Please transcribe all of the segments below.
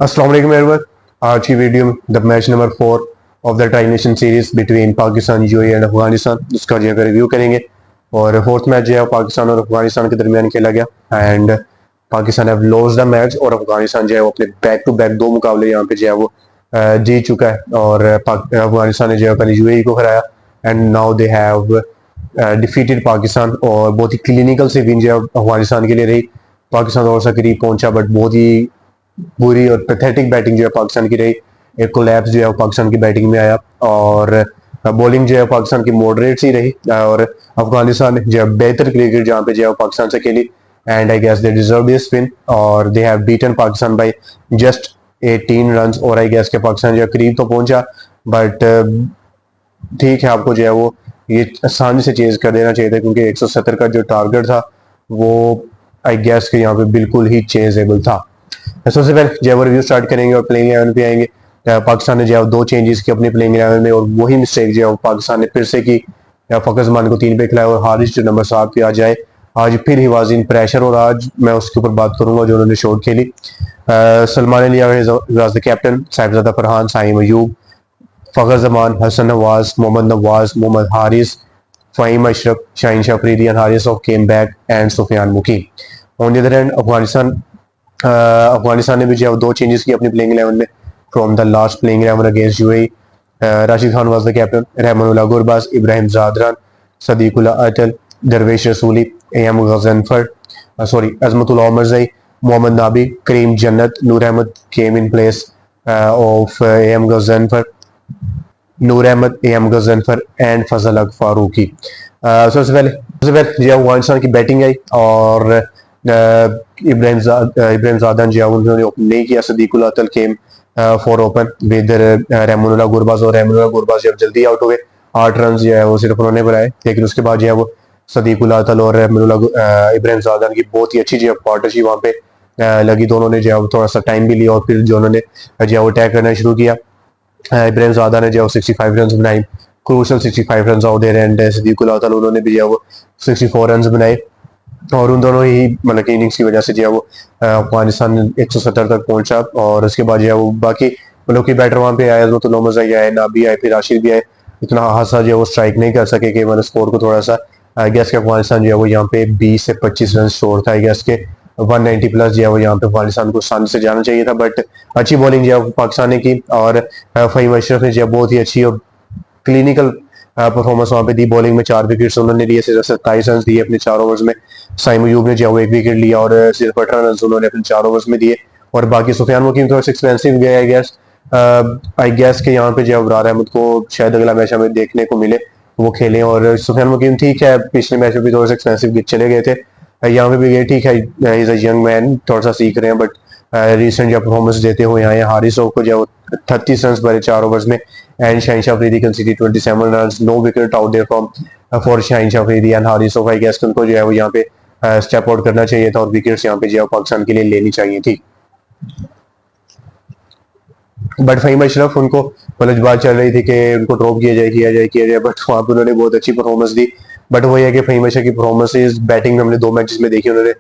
अस्सलाम वालेकुम एवरीवन। आज की वीडियो में the match number 4 of the tri nation series between Pakistan UAE and Afghanistan जिसका जो है रिव्यू करेंगे। और फोर्थ मैच जो है पाकिस्तान और अफगानिस्तान के दरमियान खेला गया and Pakistan have lost the match और अफगानिस्तान जो है वो अपने बैक टू बैक दो मुकाबले यहाँ पे जो है वो जीत चुका है और अफगानिस्तान ने जो है यूएई को हराया and now they have defeated Pakistan और बहुत ही क्लिनिकल से विन जो है अफगानिस्तान के लिए रही। पाकिस्तान थोड़ा सा करीब पहुंचा बट बहुत ही बुरी और पैथेटिक बैटिंग जो है पाकिस्तान की रही। एक कोलैप्स जो है पाकिस्तान की बैटिंग में आया और बॉलिंग जो है पाकिस्तान की मॉडरेट सी रही और अफगानिस्तान ने जो है बेहतर क्रिकेट जहाँ पे जो है पाकिस्तान से खेली and I guess they deserve this win और they have beaten Pakistan by just 18 run और आई गेस के पाकिस्तान जो है करीब तो पहुंचा बट ठीक है आपको जो है वो ये आसानी से चेज कर देना चाहिए था क्योंकि 170 का जो टारगेट था वो आई गेस के यहाँ पे बिल्कुल ही चेजेबल था। सबसे पहले जो है रिव्यू स्टार्ट करेंगे और प्लेइंग 11 पे आएंगे। पाकिस्तान ने जो है दो चेंजेस की अपनी प्लेइंग 11 में और वही मिस्टेक जो है पाकिस्तान ने फिर से की। फखर जमान को 3 पे खिलाया और हारिस जो नंबर 7 पे आ जाए आज फिर ही वाज इन प्रेशर और आज मैं उसके ऊपर बात करूंगा जो उन्होंने शॉट खेली। Salman Ali the captain, Sahibzada Farhan, Saim Ayub, Fakhar Zaman, Hasan Nawaz, Mohammad Nawaz, Mohammad Haris, Faheem Ashraf, Shaheen Shah Afridi and Haris Rauf came back and Sufiyan Muqeem. On the other end Afghanistan ने भी जो दो चेंजेस की अपनी प्लेइंग 11 में from the last playing 11 against UAE. Rashid Khan was the captain, Rahmanullah Gurbaz, Ibrahim Zadran, Sediqullah Atal, Darwish Rasooli, M Ghazanfar Azmatullah Omarzai, Mohammad Nabi, Karim Janat, Noor Ahmad came in place of M Ghazanfar, Noor Ahmad, M Ghazanfar and Fazalhaq हक फारूकी। सबसे पहले जो अफगानिस्तान की बैटिंग आई और इब्राहिम जादन जो है उन्होंने ओपन नहीं किया। सदीकुल अतल came for open with Rahmanullah Gurbaz और रहमानुल्लाह गुरबाज जब जल्दी आउट हो गए 8 रन जो है वो सिर्फ उन्होंने बनाए लेकिन उसके बाद जो है वो सदीकुल अतल और रहमानुल्लाह इब्राहिम जादन की बहुत ही अच्छी जो है पार्टनरशिप वहाँ पे लगी। दोनों ने जो है थोड़ा सा टाइम भी लिया और फिर जो उन्होंने जो है वो अटैक करना शुरू किया। इब्राहिम जादा ने जो 65 रन बनाए, क्रूशल 65 रन आउट दे रहे हैं। सदीकुल अतल उन्होंने भी जो है वो 64 रन बनाए और उन दोनों ही मतलब कि इनिंग्स की वजह से जो है वो अफगानिस्तान 170 तक पहुंचा और उसके बाद जो है वो बाकी मतलब कि बैटर वहाँ पे आए, अजमतुल्लाह उमरज़ई आए, नाबी आए, फिर राशिद भी आए, इतना हादसा जो है वो स्ट्राइक नहीं कर सके कि मतलब स्कोर को थोड़ा सा आई गेस के अफगानिस्तान जो है वो यहाँ पे 20 से 25 रन शोर था। आई गेस के 190 प्लस जो है वो यहाँ पे अफगानिस्तान को आसानी से जाना चाहिए था बट अच्छी बॉलिंग जो है पाकिस्तान ने की और फ़हीम अशरफ ने जो है बहुत ही अच्छी और क्लिनिकल परफॉर्मेंस वहाँ पे दी। बॉलिंग में 4 विकेट्स उन्होंने लिए, सिर्फ 27 रन दिए अपने 4 ओवर्स में। साइम अयूब ने जो है 1 विकेट लिया और सिर्फ 18 रन उन्होंने अपने 4 ओवर्स में दिए और बाकी सुफियान मुकीम थोड़ा सा एक्सपेंसिव गया आई गेस के यहाँ पे जो अबरार अहमद को शायद अगला मैच हमें देखने को मिले वो खेलें और सुफियान मुकीम ठीक है पिछले मैच में भी थोड़े से एक्सपेंसिव चले गए थे, यहाँ पे भी गए ठीक है, इज अ यंग मैन, थोड़ा सा सीख रहे हैं बट रिसेंट जो परफॉर्मेंस देते हुए आए हैं। हारिस को जो 36 रन भरे 4 ओवर्स में and Shaheen Shah Afridi conceded 27 run, no wicket out there from for Shaheen Shah Afridi and Haris I guess उनको जो है वो यहाँ पे स्टेप आउट करना चाहिए था और विकेट्स यहाँ पे जो है पाकिस्तान के लिए लेनी चाहिए थी बट फ़हीम अशरफ उनको मतलब बात चल रही थी कि उनको ड्रॉप किया जाए बट वहाँ पे उन्होंने बहुत अच्छी परफॉर्मेंस दी। बट वही है कि फ़हीम अशरफ की परफॉर्मेंस बैटिंग में हमने 2 मैचेस में देखी, उन्होंने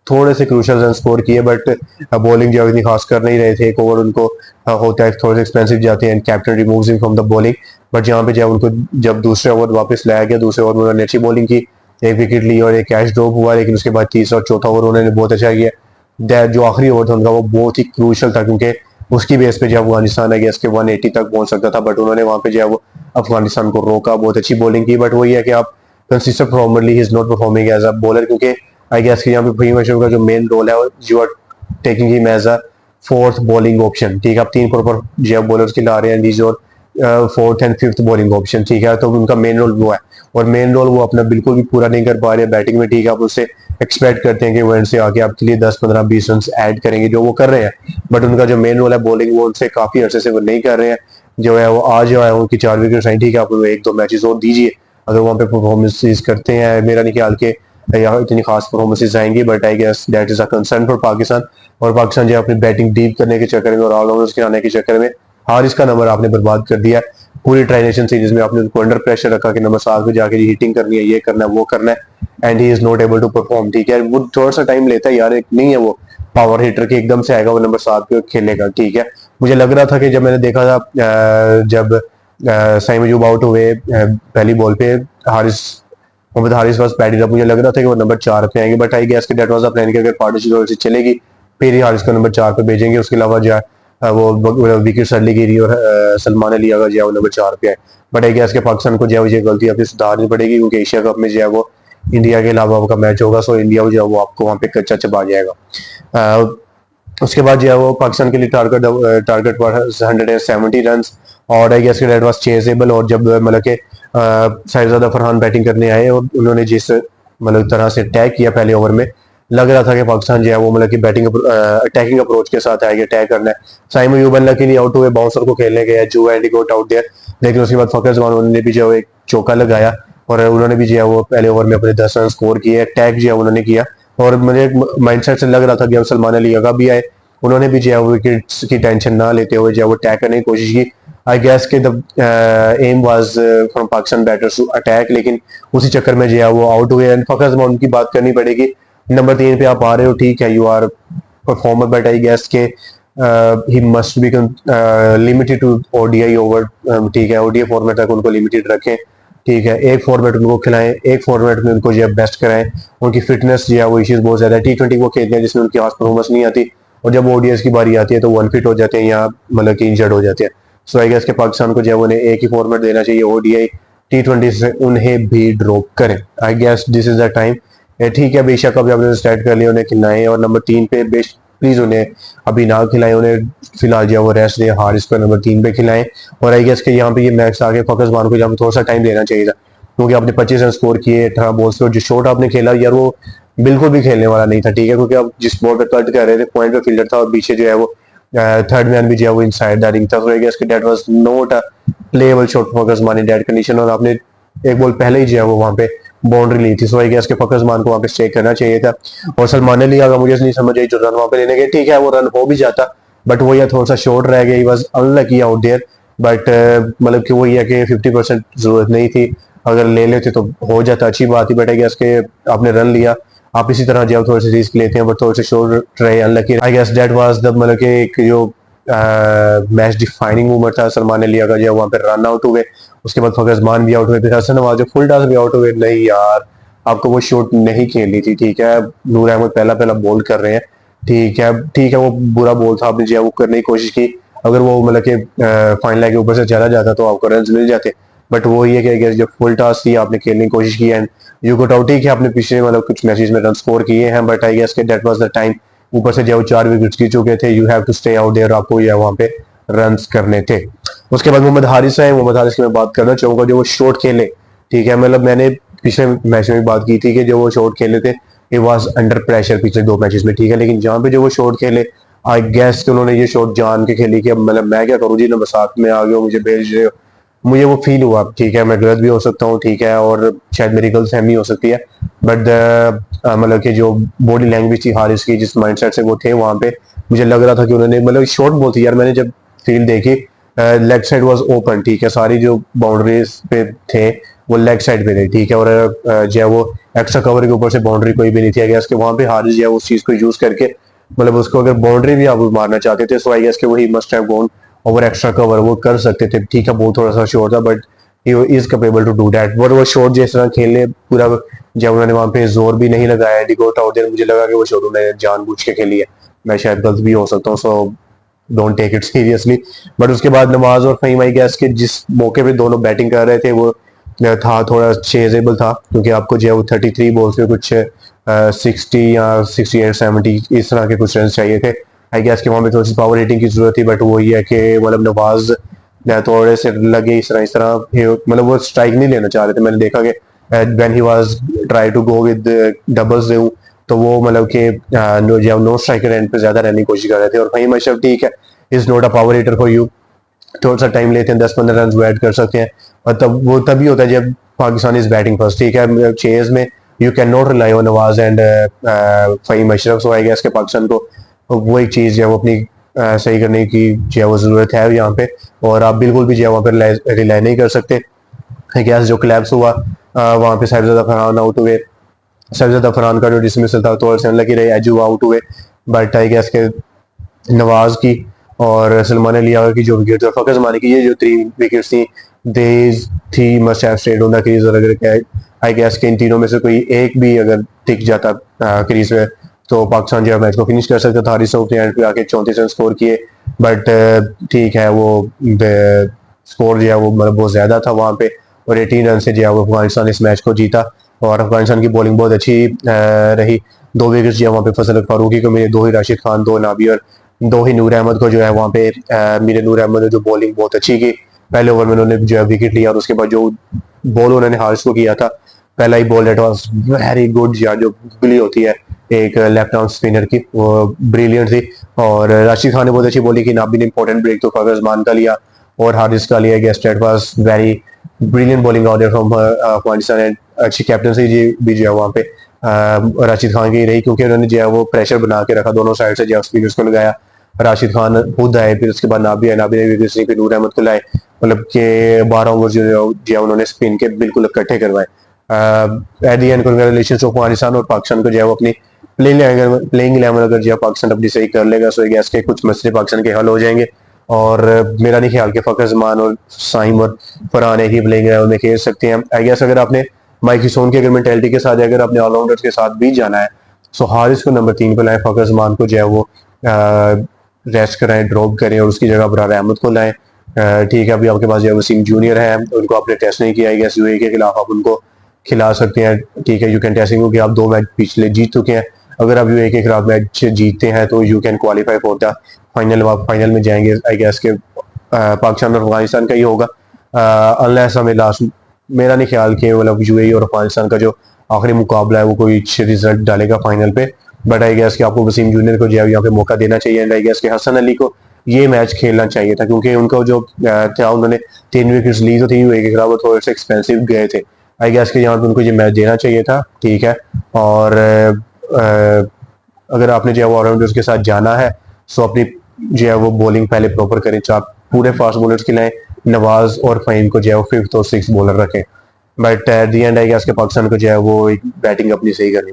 थोड़े से क्रूशल रन स्कोर किए बट बॉलिंग जो इतनी खास कर नहीं रहे थे। एक ओवर उनको होता है थोड़े से एक्सपेंसिव जाते हैं, captain removes him from the bowling but यहाँ पे जब उनको जब दूसरे ओवर वापस लाया गया, दूसरे ओवर में उन्होंने अच्छी बॉलिंग की, 1 विकेट ली और एक कैच ड्रॉप हुआ लेकिन उसके बाद तीसरा और चौथा ओवर उन्होंने बहुत अच्छा किया। जो आखिरी ओवर था उनका वो बहुत ही क्रूशल था क्योंकि उसकी बेस पे जो अफगानिस्तान है इसके 180 तक पहुंच सकता था बट उन्होंने वहां पे जो है वो अफगानिस्तान को रोका, बहुत अच्छी बॉलिंग की बट वही है कि आप consistent performerly he is not performing as a bowler क्योंकि आई गेस कि यहाँ पे फ़हीम अशरफ का जो मेन रोल है you are taking him as a 4th bowling option. ठीक है, आप 3 प्रॉपर जो बॉलर्स के ला रहे हैं दीज और 4th and 5th bowling option. ठीक है, तो उनका मेन रोल वो है और मेन रोल वो अपना बिल्कुल भी पूरा नहीं कर पा रहे बैटिंग में। ठीक है, आप उससे एक्सपेक्ट करते हैं कि वो एंड से आके आपके लिए 10 15 20 रन ऐड करेंगे जो वो कर रहे हैं बट उनका जो मेन रोल है बॉलिंग वो उनसे काफी अर्से से वो नहीं कर रहे हैं। जो है वो आज जो है उनकी 4 विकेट आई, ठीक है, आप 1-2 मैचेस और दीजिए, अगर वहाँ पे परफॉर्मेंसेस करते हैं मेरा नहीं ख्याल के यहाँ इतनी खास परफॉर्मेंसेस आएंगी but I guess that is a concern for Pakistan और पाकिस्तान जो अपनी बैटिंग डीप करने के चक्कर में और ऑलराउंडर्स के आने के चक्कर में हारिस का नंबर आपने बर्बाद कर दिया। पूरी ट्राई नेशन सीरीज में आपने उनको अंडर प्रेशर रखा कि नंबर 7 पे जाके हीटिंग करनी है, ये करना है, वो करना है, and he is not able to perform. ठीक है, वो थोड़ा सा टाइम लेता है यार, एक नहीं है वो पावर हिटर के एकदम से आएगा वो नंबर 7 पे खेलेगा। ठीक है, मुझे लग रहा था कि जब मैंने देखा था जब साइम अयूब आउट हुए पहली बॉल पे, Haris Mohammad Haris was batting up, मुझे लग रहा था कि वो नंबर 4 पे आएंगे, बट आई गेस कि दैट वाज अ प्लान कि अगर पार्टनरशिप चलेगी फिर ही हारिस को नंबर 4 पे भेजेंगे, उसके अलावा जो वो विकेट अर्ली गिरी और सलमान अली अगर जो है वो नंबर 4 पे आए। बट आई गेस कि पाकिस्तान को जो है ये गलती अपनी सुधारनी पड़ेगी, क्योंकि एशिया कप में जो है वो इंडिया के अलावा का मैच होगा, सो इंडिया जो है वो आपको वहाँ पे कच्चा चबा जाएगा। उसके बाद जो है वो पाकिस्तान के लिए टारगेट 170 रन, और I guess that was chasable. और जब मतलब के साहिबजादा फरहान बैटिंग करने आए और उन्होंने जिस मतलब तरह से अटैक किया पहले ओवर में, लग रहा था कि पाकिस्तान जो है वो मतलब कि बैटिंग अटैकिंग अप्रोच के साथ आएगा, अटैक करना है। साइम अयूब अनलकीली आउट हुए, बाउंसर को खेलने गया, जो एंड गोट आउट देयर, लेकिन उसके बाद फखर जमान उन्होंने भी जो है एक चौका लगाया और उन्होंने भी जो है वो पहले ओवर में अपने 10 रन स्कोर किए, अटैक जो है उन्होंने किया। और मुझे माइंडसेट से लग रहा था कि अब सलमान अली अगा भी आए, उन्होंने भी जो है विकेट्स की टेंशन ना लेते हुए जो है वो अटैक करने की कोशिश की। आई गेस के the aim was from Pakistan batters to attack, लेकिन उसी चक्कर में जो है वो आउट हुए। एंड फखर जमान उनकी बात करनी पड़ेगी, नंबर 3 पे आप आ रहे हो, ठीक है, you are performer, but I guess के he must be limited to ODI over. ठीक है, ओडीआई फॉर्मेट तक उनको लिमिटेड रखें। ठीक है, एक फॉर्मेट उनको खिलाएं, एक फॉर्मेट में उनको जो है बेस्ट कराएं। उनकी फिटनेस जो है वो इश्यूज बहुत ज्यादा है, T20 वो खेलते हैं जिसमें उनकी खास परफॉर्मेंस नहीं आती, और जब ओडीएस की बारी आती है तो वो अनफिट हो जाते हैं या मतलब कि इंजर्ड हो जाते हैं। सो आई गेस के पाकिस्तान को जो है उन्हें एक ही फॉर्मेट देना चाहिए, ओडीआई T20 से उन्हें भी ड्रॉप करें। I guess this is the time. ठीक है, बेशक अभी आपने स्टार्ट कर लिया, उन्हें खिलाएं, और नंबर 3 पे बेस्ट प्लीज उन्हें अभी ना खिलाएं, उन्हें फिलहाल जो वो रेस्ट दे, हारिस को नंबर 3 पे खिलाएं। और आई गेस के यहाँ पे ये मैच आगे फकस मान को जहाँ थोड़ा सा टाइम देना चाहिए था, क्योंकि आपने 25 रन स्कोर किए 18 बॉल्स पे, और जो शॉट आपने खेला यार वो बिल्कुल भी खेलने वाला नहीं था। ठीक है, क्योंकि आप जिस बॉल पे कट कर रहे थे पॉइंट पे फील्डर था, और पीछे जो है वो थर्ड मैन भी जो है वो इनसाइड द रिंग था, तो I guess that was not a playable shot for Fakhar Zaman in that condition. और आपने एक बॉल पहले ही जो है वो वहां पे बाउंड्री ली थी, सो आई गेस के फकस मान को वहां पे स्टे करना चाहिए था। और सलमान अली अगर मुझे नहीं समझ आई जो रन वहां पे लेने गए, ठीक है वो रन हो भी जाता, बट वो यह थोड़ा सा शॉर्ट रह गया, he was unlucky out there. But मतलब कि वो ये कि 50% जरूरत नहीं थी, अगर ले लेते तो हो जाता, अच्छी बात ही। बट आई गेस के आपने रन लिया, आप इसी तरह जो थोड़े से रिस्क लेते हैं, बट थोड़े से शॉर्ट रहे, unlucky. I guess that was the मतलब कि एक जो मैच डिफाइनिंग मूवमेंट था सलमान अली का, जो वहां पे रन आउट हुए, उसके बाद फखर जमान भी आउट हुए, फिर हसन नवाज जो फुल टॉस भी आउट हुए। नहीं यार, आपको वो शॉट नहीं खेलनी थी। ठीक है, नूर अहमद पहला पहला बॉल कर रहे हैं, ठीक है, ठीक है, वो बुरा बॉल था, आपने जो है वो करने की कोशिश की, अगर वो मतलब कि फाइन लाइन के ऊपर से चला जाता तो आपको रन मिल जाते, बट वो ये कि जो फुल टॉस थी आपने खेलने की कोशिश की एंड यू गोट आउट। ठीक है, आपने पिछले मतलब कुछ मैचेस में रन स्कोर किए हैं, बट आई गेस के दैट वाज द टाइम, ऊपर से जो 4 विकेट्स गिर चुके थे, you have to stay out there, आपको ये वहां पे रन करने थे। उसके बाद मोहम्मद हारिस है, मोहम्मद हारिस की मैं बात करना चाहूंगा, जो वो शॉट खेले, ठीक है, मतलब मैंने पिछले मैच में भी बात की थी कि जो वो शॉट खेले थे it was अंडर प्रेशर पिछले 2 मैचेस में, ठीक है, लेकिन जहां पे जो वो शॉट खेले, आई गेस कि उन्होंने ये शॉट जान के खेली कि अब मतलब मैं क्या करूं जी, नंबर 7 में आ गए हो, मुझे भेज रहे हो, मुझे वो फील हुआ। ठीक है, मैं गलत भी हो सकता हूँ, ठीक है, और शायद मेरी गलतफहमी हो सकती है, बट मतलब कि जो बॉडी लैंग्वेज थी हारिस की, जिस माइंडसेट से वो थे वहां पे, मुझे लग रहा था कि उन्होंने मतलब शॉट बॉल थी यार, मैंने जब फील्ड देखी लेग साइड वाज ओपन, ठीक है, सारी जो बाउंड्रीज पे थे वो लेग साइड पे थे, ठीक है, और जो है वो एक्स्ट्रा कवर के ऊपर से बाउंड्री कोई भी नहीं थी। आई गेस के वहां पे हारिस जो है उस चीज को यूज करके मतलब उसको अगर बाउंड्री भी आप मारना चाहते थे, सो आई गेस के वही must have gone over extra cover, वो कर सकते थे। ठीक है, वो थोड़ा सा शॉर्ट था, but he is capable to do that. वो शॉट जिस तरह खेलने पूरा, जब उन्होंने वहां पे जोर भी नहीं लगाया, डिगोट आउट देयर, मुझे लगा कि वो शॉट उन्होंने जानबूझ के खेली है, मैं शायद गलत भी हो सकता हूँ, so don't take it seriously. But उसके बाद नमाज और फहीम, आई गेस के जिस मौके पे दोनों बैटिंग कर रहे थे वो था थोड़ा चेजेबल था, क्योंकि आपको जो है वो 33 बॉल्स पे कुछ 60 या 68 70 इस तरह के कुछ रन चाहिए थे। आई गेस कि वहाँ पे थोड़ी सी पावर हिटिंग की जरूरत थी, बट वो ये है कि मतलब नवाज थोड़े से लगे इस तरह मतलब वो स्ट्राइक नहीं लेना चाह रहे थे। मैंने देखा कि when he was try to go with doubles, तो वो मतलब कि नो स्ट्राइकर एंड पे ज्यादा रहने की कोशिश कर रहे थे। और फहीम अशरफ, ठीक है, is not a power hitter for you, थोड़ा सा टाइम लेते हैं, 10-15 रन ऐड कर सकते हैं, और तब वो तभी होता है जब पाकिस्तान इज बैटिंग फर्स्ट। ठीक है, चेज में you can not rely on Nawaz and Faheem Ashraf, so I guess के पाकिस्तान को वो एक चीज है वो अपनी सही करने की जो है वो ज़रूरत है यहाँ पे, और आप बिल्कुल भी जो है वहाँ पर रिलाई नहीं कर सकते। गैस जो क्लैप्स हुआ वहाँ पे साहिबजादा फरहान आउट हुए। साहिबजादा फरहान का जो डिसमिसल था तो लगी रही, एजू आउट हुए, बट आई गैस के नवाज की और सलमान अली आगा की जो विकेट, फ़खर ज़मानी की, ये जो 3 विकेट्स थी, दे थी must have stayed on the crease. और अगर आई गैस के इन तीनों में से कोई एक भी अगर टिक जाता क्रीज में तो पाकिस्तान जो है मैच को फिनिश कर सकता था। हारिस रऊफ ने एंड पे आके 34 रन स्कोर किए, बट ठीक है वो स्कोर जो है वो मतलब बहुत ज़्यादा था वहाँ पे, और 18 रन से जो है वो अफगानिस्तान इस मैच को जीता। और अफगानिस्तान की बॉलिंग बहुत अच्छी रही। 2 विकेट जो है वहाँ पे फजल फारूकी को मिले, 2 ही राशिद खान, 2 नाबी और 2 ही नूर अहमद को जो है वहाँ पे मीर नूर अहमद ने जो बॉलिंग बहुत अच्छी की। पहले ओवर में उन्होंने जो है विकेट लिया और उसके बाद जो बॉल उन्होंने हारिस को किया था, पहला ही ball that was very good, या जो गुगली होती है एक लेफ्ट आर्म स्पिनर की, वो ब्रिलियंट थी। और राशिद खान ने बहुत अच्छी बॉलिंग की, नाबी ने इंपॉर्टेंट ब्रेक तो फ़खर ज़मान का लिया और हारिस का लिया। Guest that was very brilliant bowling order from Afghanistan and अच्छी कैप्टनसी जी भी जो है वहाँ पे राशिद खान की रही, क्योंकि उन्होंने जो है वो प्रेशर बना के रखा दोनों साइड से, जो स्पिनर्स को लगाया। राशिद खान खुद आए, फिर उसके बाद नाबी आए, नाबी ने विकेट्स नहीं, फिर नूर अहमद को लाए, मतलब के 12 ओवर जो उन्होंने स्पिन के बिल्कुल इकट्ठे करवाए। At the end congratulations to Afghanistan, और पाकिस्तान को जो है वो अपनी प्लेइंग 11 अगर जो है पाकिस्तान अपनी सही कर लेगा तो गैस के कुछ मसले पाकिस्तान के हल हो जाएंगे। और मेरा नहीं ख्याल कि फ़खर ज़मान और साइम और फरहान एक ही प्लेइंग 11 में खेल सकते हैं। आई गेस अगर आपने माइक हिसोन की अगर मेंटेलिटी के साथ, अगर आपने ऑलराउंडर्स के साथ भी जाना है, सो हारिस को नंबर 3 पर लाएं, फ़खर ज़मान को जो है वो रेस्ट कराएं, ड्रॉप करें और उसकी जगह अबरार अहमद को लाएं। ठीक है, अभी आपके पास जो है वसीम जूनियर है, उनको आपने टेस्ट नहीं किया, आई गेस यूएई के खिलाफ आप उनको खिला सकते हैं। ठीक है, यू कैन टेस्टिंग, क्योंकि आप 2 मैच पिछले जीत चुके हैं। अगर आप यूएई के खिलाफ मैच जीतते हैं तो you can qualify for the final, आप फाइनल में जाएंगे। आई गेस के पाकिस्तान और अफगानिस्तान का ही होगा, अनलेस हमें लास्ट, मेरा नहीं ख्याल कि मतलब यूएई और अफगानिस्तान का जो आखिरी मुकाबला है वो कोई रिजल्ट डालेगा फाइनल पे। बट आई गेस कि आपको वसीम जूनियर को जो है यहाँ पे मौका देना चाहिए, एंड आई गेस कि हसन अली को ये मैच खेलना चाहिए था, क्योंकि उनका जो था उन्होंने 3 विकेट्स ली तो थी यूएई के खिलाफ, थोड़े से एक्सपेंसिव गए थे। आई गेस कि यहाँ पे उनको ये मैच देना चाहिए था। ठीक है, और अगर आपने जो है वो ऑलराउंडर्स के साथ जाना है सो अपनी जो है वो बॉलिंग पहले प्रॉपर करें, चाहे पूरे फास्ट बॉलर्स के लिए नवाज और फ़हीम को जो है वो 5th और 6th बॉलर रखें। But at the end I guess के पाकिस्तान को जो है वो बैटिंग अपनी सही करनी।